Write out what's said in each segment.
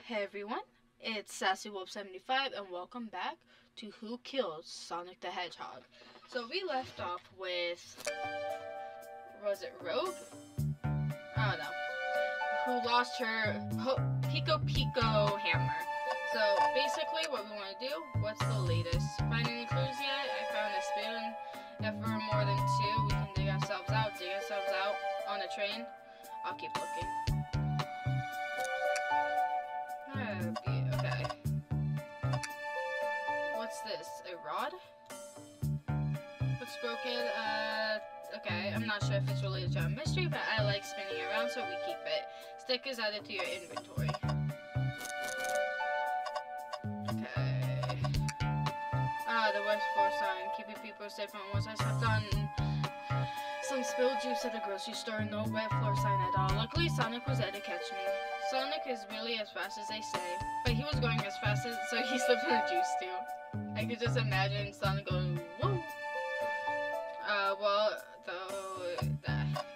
Hey everyone, it's Sassy Wolf 75 and welcome back to Who Killed Sonic the Hedgehog. So we left off with, was it Rogue? I don't know. Who lost her Pico Pico hammer. So basically what we want to do, what's the latest? Find any clues yet? I found a spoon. If we're more than two, we can dig ourselves out on a train. I'll keep looking. Okay. What's this? A rod? What's broken? Okay. I'm not sure if it's related to a mystery, but I like spinning around, so we keep it. Stick is added to your inventory. Okay. The west floor sign. Keeping people safe from once I stepped on some spilled juice at the grocery store. No wet floor sign at all. Luckily, Sonic was there to catch me. Sonic is really as fast as they say, but he was going as fast as, so he slipped in the juice too. I could just imagine Sonic going, whoa.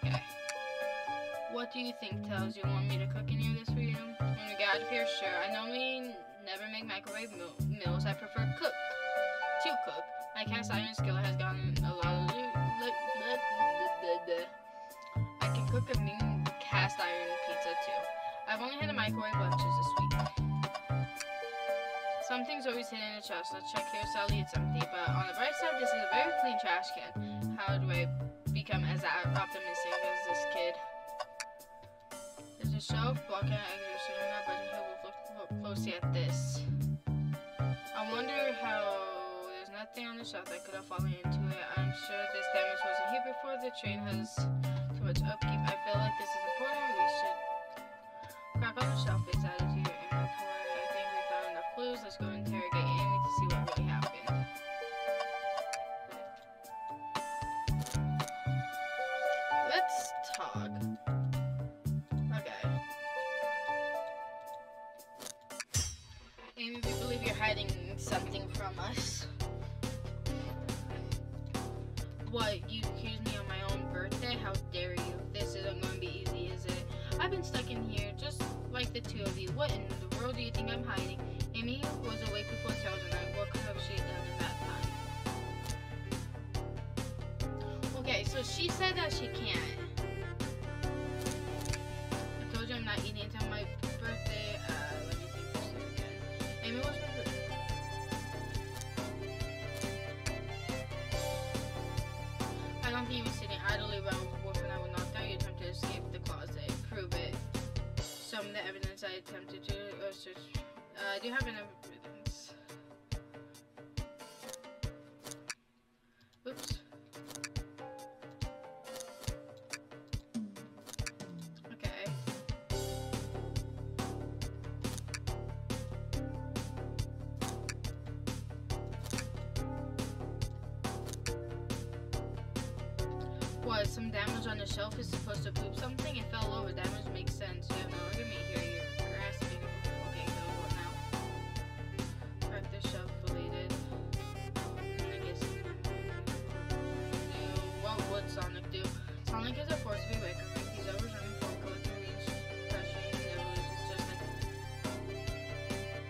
Okay. What do you think, Tails? You want me to cook any of this for you? When we get out of here, sure. I know we never make microwave meals. I prefer to cook. My cast iron skill has gotten a lot of I can cook a mean cast iron pizza too. I've only had a microwave lunches this week. Something's always hidden in the trash. Let's check here. Sadly, it's empty. But on the bright side, this is a very clean trash can. How do I become as optimistic as this kid? There's a shelf blocking an exit, but he will look closely at this. I wonder how there's nothing on the shelf that could have fallen into it. I'm sure this damage wasn't here before. The train has too much upkeep. I feel like this is important. We should crack on the shelf. It's added to your inventory. I think we found enough clues. Let's go interrogate Amy to see what really happened. Let's talk. Okay. Amy, we believe you're hiding something from us. What, you accused me on my own birthday? How dare you? This isn't going to be easy, is it? I've been stuck in here, just like the two of you. What in the world do you think I'm hiding? Amy was awake before Tails and I. What could have she done in that time? Okay, so she said that she can't. I told you I'm not eating until my birthday. Let me think this through again. Amy was... I don't think you were sitting idly around with Wolf and I would knock down. You attempted to escape the closet. Prove it. Some of the evidence I attempted to do you have any evidence? Oops. Okay. What, some damage on the shelf is supposed to poop something? It fell over. Damage makes sense. You have no argument here. You're grasping. Okay, go what now? Crack the shelf related. I guess. What would Sonic do? Sonic is a force to be reckoned with. He's always running for collecting reach pressure. He never loses.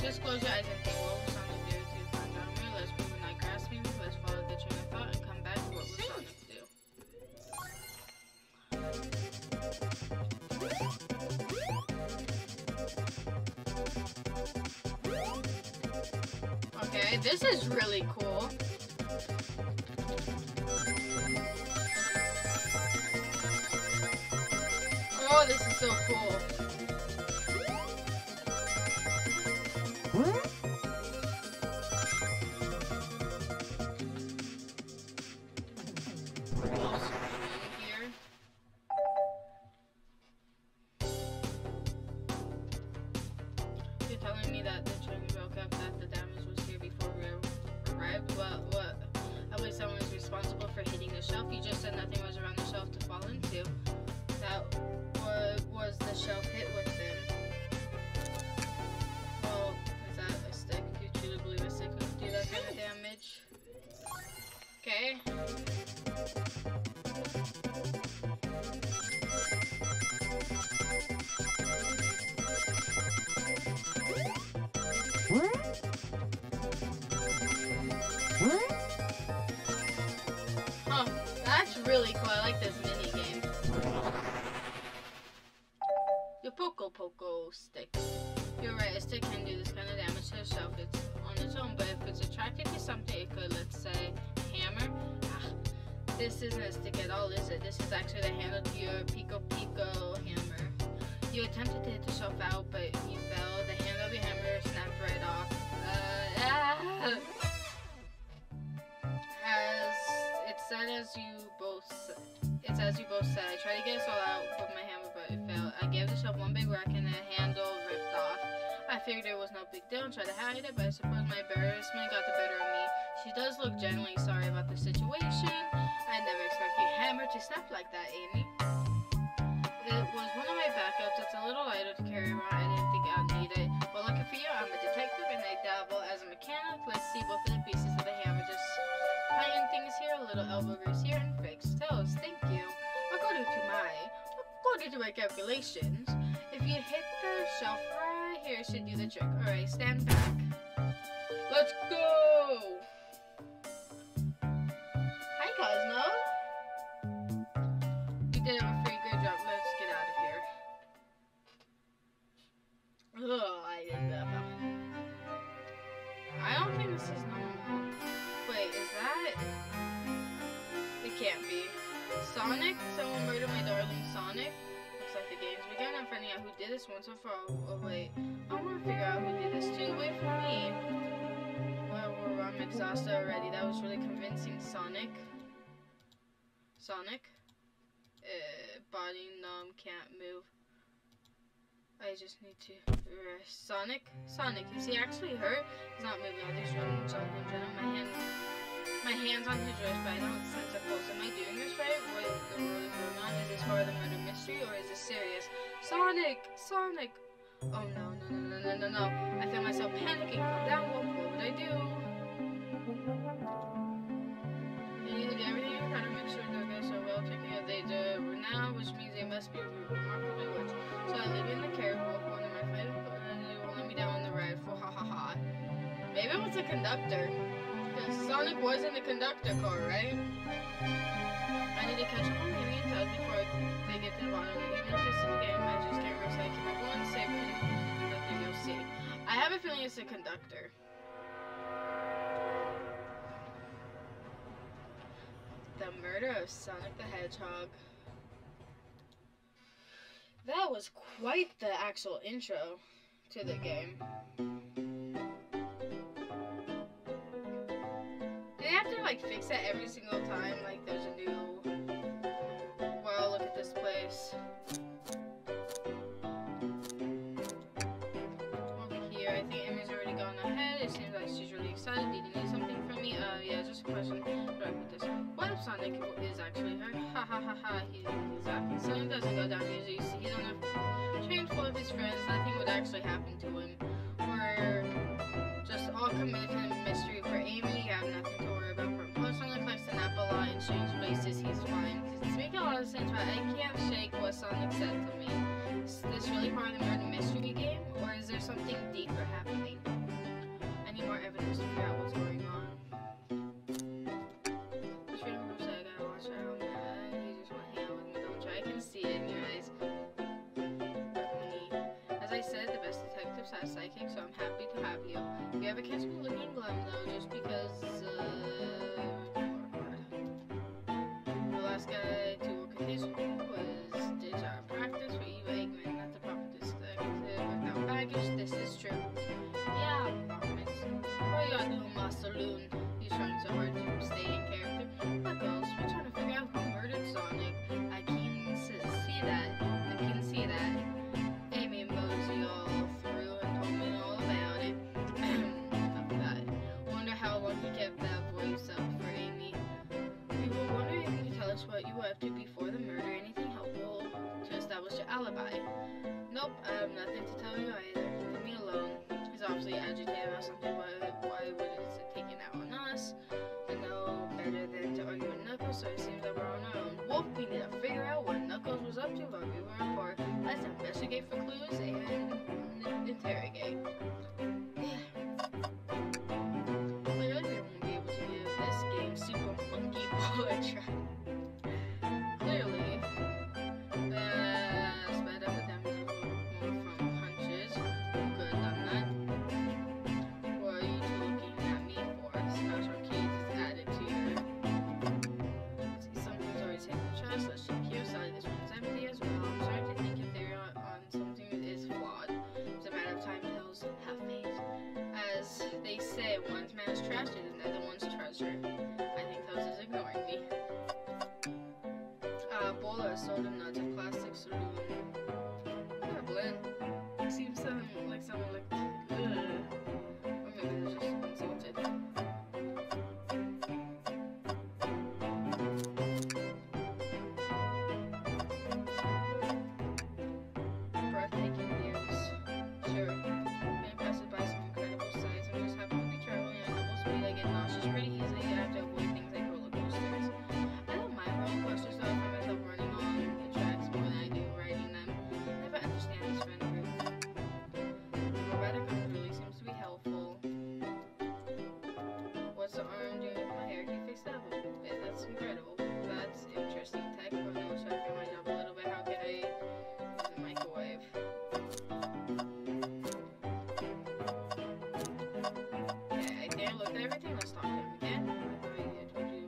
Just close your eyes and think. What would Sonic do to find out me? Let's prove we're not grasping. Let's follow the train of thought and come back to what would Sonic do. Okay, this is really cool. Oh, this is so cool. Here. You're telling me that the train broke up, that the damage was here before we arrived? What? At least someone is responsible for hitting the shelf. You just said nothing was around the shelf to fall into. That was the shelf hit with then? Well, is that a stick? You truly believe a stick would do that kind of damage? Okay. really cool. I like this mini game. Your Poco stick. You're right, a stick can do this kind of damage to itself. It's on its own, but if it's attracted to something, it could, let's say, hammer. This isn't a stick at all, is it? This is actually the handle to your Pico hammer. You attempted to hit yourself out, but you fell. The handle of your hammer snapped right off. As you both said, I tried to get us all out with my hammer, but it failed. I gave the shelf one big whack and the handle ripped off. I figured it was no big deal and tried to hide it, but I suppose my embarrassment got the better of me. She does look genuinely sorry about the situation. I never expected your hammer to snap like that, Amy. It was one of my backups. It's a little lighter to carry around. I didn't think I'd need it. Well, lucky for you, I'm a detective and I dabble as a mechanic. Let's see both of the pieces of the hammer. Just iron things here, a little elbow grease here, and fixed toes. Thank you. According to my calculations, if you hit the shelf right here, it should do the trick. Alright, stand back. Let's go! Hi, Cosmo. You did a pretty good job. Let's get out of here. Oh, I did that. I don't think this is normal. Wait, is that? It can't be. Sonic? Someone murdered my darling Sonic? Looks like the game's begun. I'm finding out who did this once and for all. Oh, wait. I want to figure out who did this too. Wait for me. Well, I'm exhausted already. That was really convincing. Sonic? Body numb, can't move. I just need to rest. Sonic, is he actually hurt? He's not moving. I think he's running something. My hand's on his wrist, but I don't sense a pulse. Am I doing this right? What in the world is going on? Is this part of the murder mystery, or is this serious? Sonic! Oh no. I feel myself panicking. Calm down, what would I do? You need to get everything in front of make sure they'll get so well taken care of. They do now, which means they must be remarkably rich. So I live in the careful one of my friends, and they won't let me down on the ride. For ha. Maybe it was a conductor. Sonic was in the conductor car, right? I need to catch up on Amy and Todd before they get to the bottom. Even if this is a game, I just can't risk. I keep everyone safe and nothing you'll see. I have a feeling it's a conductor. The murder of Sonic the Hedgehog. That was quite the actual intro to the game. They have to like fix that every single time, like there's a new, wow, look at this place. Over here, I think Amy's already gone ahead. It seems like she's really excited. Do you need something from me? Yeah, just a question. Where do I put this? What if Sonic is actually hurt? Ha. He's Sonic doesn't go down easy. He's on a train full of his friends. Nothing would actually happen to him. We're just all committed to the mystery. For Amy, you have nothing to worry about. For him, plus Sonic likes to nap a lot in strange places. He's fine. It's making a lot of sense, but I can't shake what Sonic said to me. Is this really part of the murder mystery game, or is there something deeper happening? I need more evidence to figure out what's going on. Just reading for a sec. I gotta watch it. You just want to hang out with me, don't you? I can see it in your eyes. As I said, the best detectives have psychics, so I'm happy to have you. You have a catch me looking glum though, just because the last guy to work with his was Deja. Practice for you, Eggman, not the proper detective without baggage. This is true. Yeah, performance. What you gotta do in my saloon? He's trying so hard to stay in character. Knuckles, we're trying to figure out who murdered Sonic. I can see that. Amy moseyed all through and told me all about it. Enough of that. Wonder how long he kept that voice up for Amy. We were wondering if you could tell us what you were up to before the murder. Anything helpful to establish your alibi? Nope, I have nothing to tell you either. Leave me alone. He's obviously agitated about something, but why would it take it out on us? I know better than to argue with Knuckles, so it seems that we're on our own. Wolf, we need to figure out what Knuckles was up to while we were apart. Let's investigate for clues and interrogate. Clearly, we won't be able to give this game Super Monkey Ball a try. trashed it, and they're the one's treasure. I think Toes is ignoring me. Bowler sold him nuts of plastic saloon. Yeah, Blend. Seems like someone like, ugh. Or maybe they're just insulted. Breathtaking views. Sure. Being passed by some incredible sights. I'm just happy to be traveling at double speed. I get nauseous pretty easily. I have to avoid things like roller coasters. I don't mind roller coasters though. I find myself running on the tracks more than I do riding them. I never understand this friend group. The robotic arm really seems to be helpful. What's the arm doing with my hair? Can you fix that a bit? That's incredible. That's interesting tech. But no, so I feel my job a little bit. How can I use the microwave? Okay, I think I looked at everything. Let's talk to him again. I told you.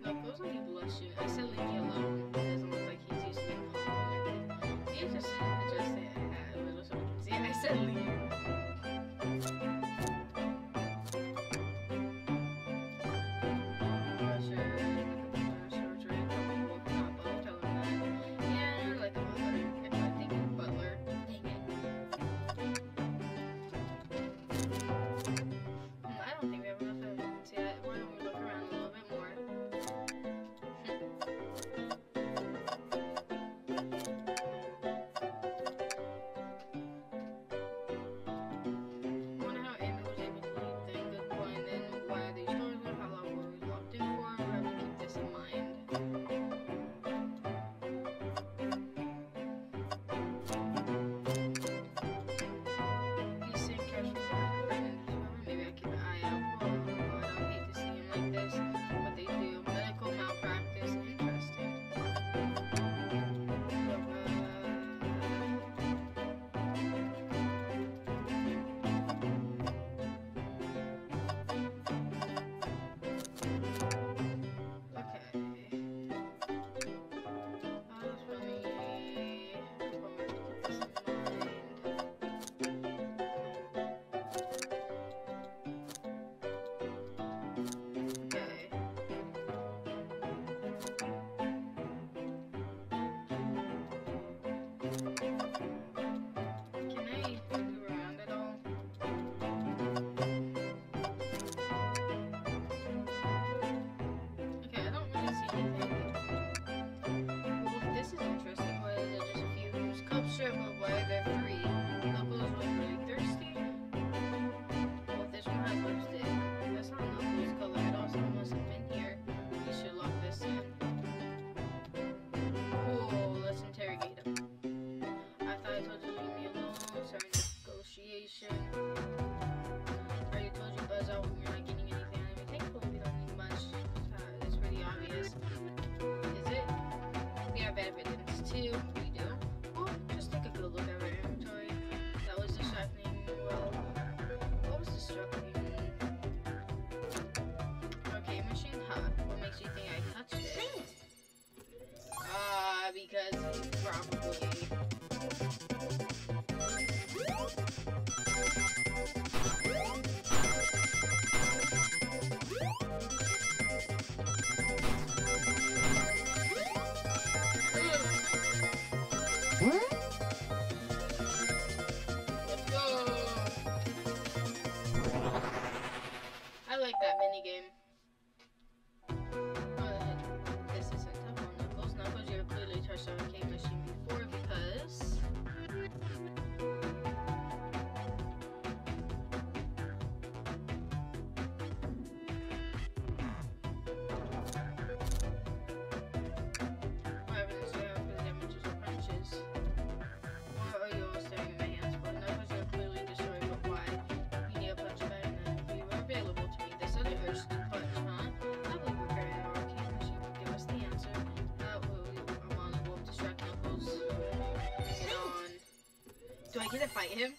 No, it goes on you blushing. I said leave me alone. It doesn't look like he's used to being complimented. He just adjusted a little so we can see it. I said leave. Because probably. Let's go. I like that minigame. This isn't tough on Knuckles. Knuckles, you're clearly touched on a K machine before because what evidence do you have for the damages or punches? Or are you all staring at my hands for? Knuckles, you're clearly destroyed, but why? You need a punch bag and if you were available to me. This other urge to punch, huh? I believe we're carrying our arcade machine will give us the answer. I'm on the wolf distract Knuckles. Bring it on. Do I get to fight him?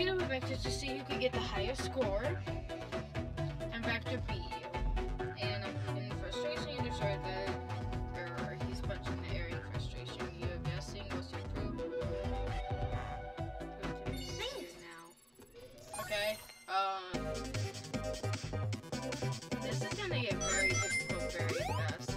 compete with Vector to see who could get the highest score, and Vector beat you. And in frustration, you destroyed the error. He's punching the air in frustration. You're guessing what's your proof. Now. Okay. This is gonna get very difficult very fast.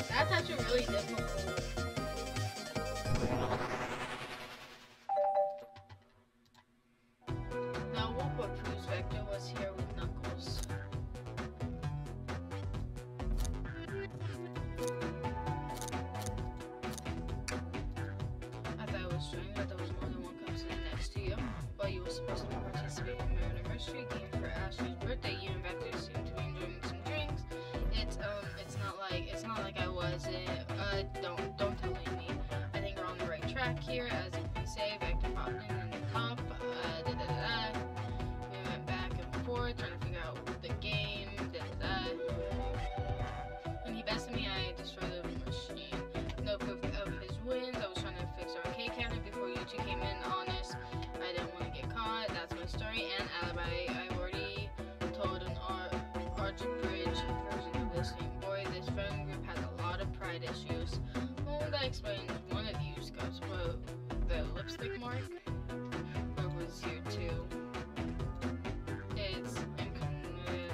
That's actually really difficult. Now what proves Vector was here with Knuckles. I thought it was strange that there was more than one cousin next to you, but you were supposed to be participating in your anniversary game for Ashley's birthday. You and Vector seem to be enjoying some drinks. It's not like I wasn't. Don't tell me. I think we're on the right track here. As you can say, Vector popped in the top. We went back and forth trying to figure out the game. When he bested me, I destroyed the machine. No proof of his wins. I was trying to fix our arcade counter before you two came in. Honest, I didn't want to get caught. That's my story and alibi. I already told an Archbridge version of this name. Boy, this friend group has a lot of pride issues. Well, that explains one of you, Scott, but the lipstick mark was here too. It's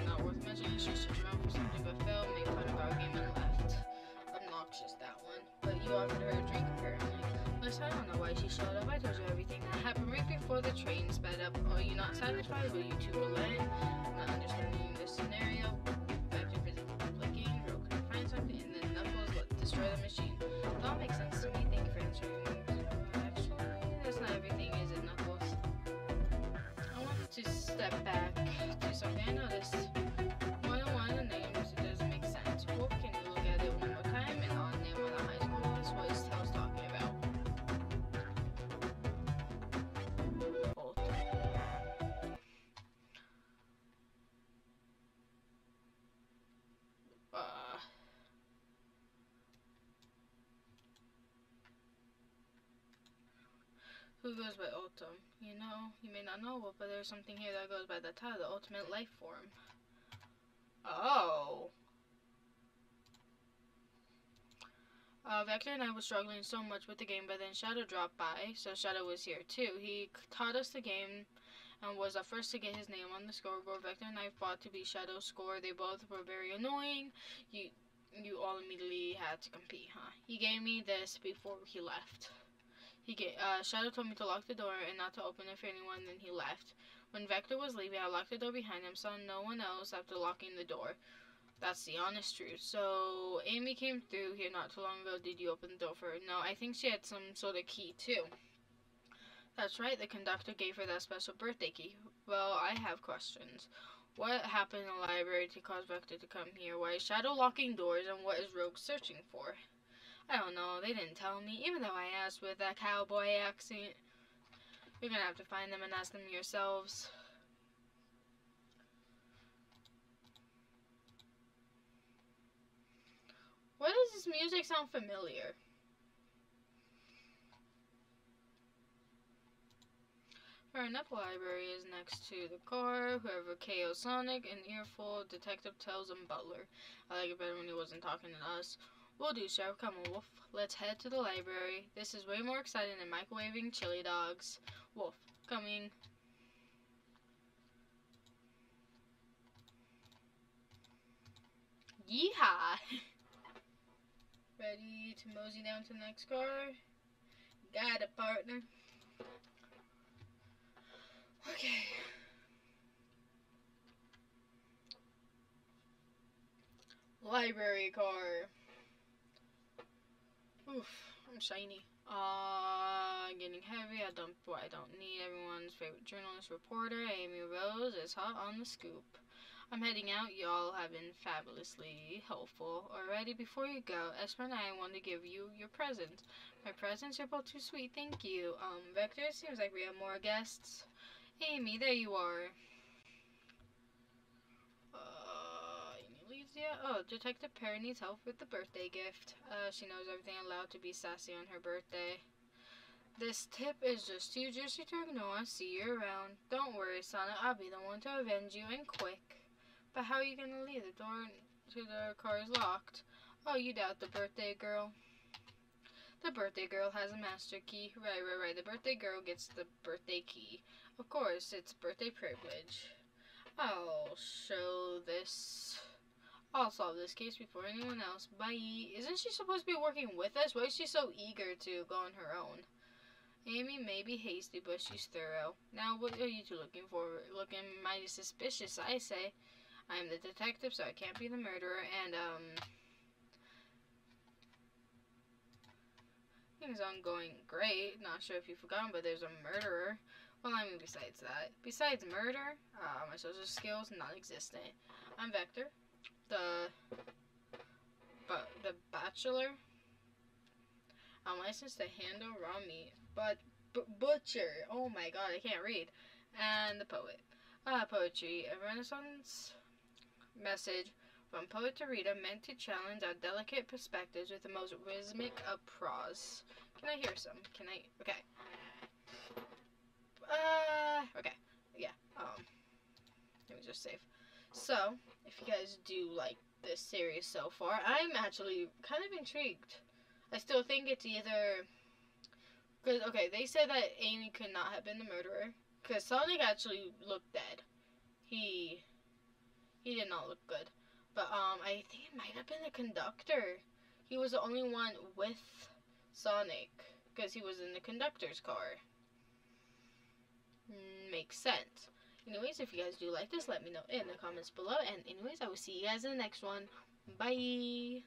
not worth mentioning. She stood around for something but failed, made fun of our game and left. Obnoxious, that one. But you offered her a drink apparently. Listen, I don't know why she showed up. I told you everything that happened right before the train sped up. Are you not satisfied? Will you two relent? Not understanding this scenario. Vector physically clicking, Ro couldn't find something, and then Knuckles destroy the machine. That all makes sense to me. Thank you for answering. Actually, that's not everything, is it, Knuckles? I want to step back to something I noticed. One of the names, it doesn't make sense. Wolf, can you look at it one more time? And on name of the high school was what is Tails talking about? Both. Who goes by Ultim? You know, you may not know, but there's something here that goes by the title, the Ultimate Life Form. Oh. Vector and I were struggling so much with the game, but then Shadow dropped by, so Shadow was here too. He taught us the game and was the first to get his name on the scoreboard. Vector and I fought to beat Shadow's score. They both were very annoying. You all immediately had to compete, huh? He gave me this before he left. Shadow told me to lock the door and not to open it for anyone, then he left. When Vector was leaving, I locked the door behind him, saw no one else after locking the door. That's the honest truth. So, Amy came through here not too long ago. Did you open the door for her? No, I think she had some sort of key, too. That's right, the conductor gave her that special birthday key. Well, I have questions. What happened in the library to cause Vector to come here? Why is Shadow locking doors, and what is Rogue searching for? I don't know, they didn't tell me, even though I asked with that cowboy accent. You're gonna have to find them and ask them yourselves. Why does this music sound familiar? Fair enough, the library is next to the car. Whoever KO Sonic, an earful, Detective tells him Butler. I like it better when he wasn't talking to us. Will do, Sheriff. Come on, Wolf. Let's head to the library. This is way more exciting than microwaving chili dogs. Wolf, coming. Yeehaw! Ready to mosey down to the next car? Got it, partner. Okay. Library car. Oof, I'm shiny. Getting heavy. I dumped what I don't need. Everyone's favorite journalist reporter, Amy Rose, is hot on the scoop. I'm heading out. Y'all have been fabulously helpful already. Before you go, Esper and I want to give you your present. My presents are both too sweet. Thank you. Vector, it seems like we have more guests. Amy, there you are. Amy leaves yet? Oh, Detective Perry needs help with the birthday gift. She knows everything allowed to be sassy on her birthday. This tip is just too juicy to ignore. See you around. Don't worry, Sonic. I'll be the one to avenge you, and quick. But how are you gonna leave? The door to the car is locked. Oh, you doubt the birthday girl. The birthday girl has a master key. Right. The birthday girl gets the birthday key. Of course, it's birthday privilege. I'll show this. I'll solve this case before anyone else. Bye. Isn't she supposed to be working with us? Why is she so eager to go on her own? Amy may be hasty, but she's thorough. Now, what are you two looking for? Looking mighty suspicious, I say. I'm the detective, so I can't be the murderer, and, things aren't going great. Not sure if you've forgotten, but there's a murderer. Well, I mean, besides that. Besides murder, my social skills, non-existent. I'm Vector, the bachelor. I'm licensed to handle raw meat, but butcher. Oh my god, I can't read. And the poet. Poetry, a Renaissance message from poet to reader, meant to challenge our delicate perspectives with the most rhythmic of prose. Can I hear some? Can I? Okay. Okay. Yeah. Let me just save. So, if you guys do like this series so far, I'm actually kind of intrigued. I still think it's either... Because, okay, they said that Amy could not have been the murderer. Because Sonic actually looked dead. He did not look good. But, I think it might have been the conductor. He was the only one with Sonic. Because he was in the conductor's car. Makes sense. Anyways, if you guys do like this, let me know in the comments below. And anyways, I will see you guys in the next one. Bye!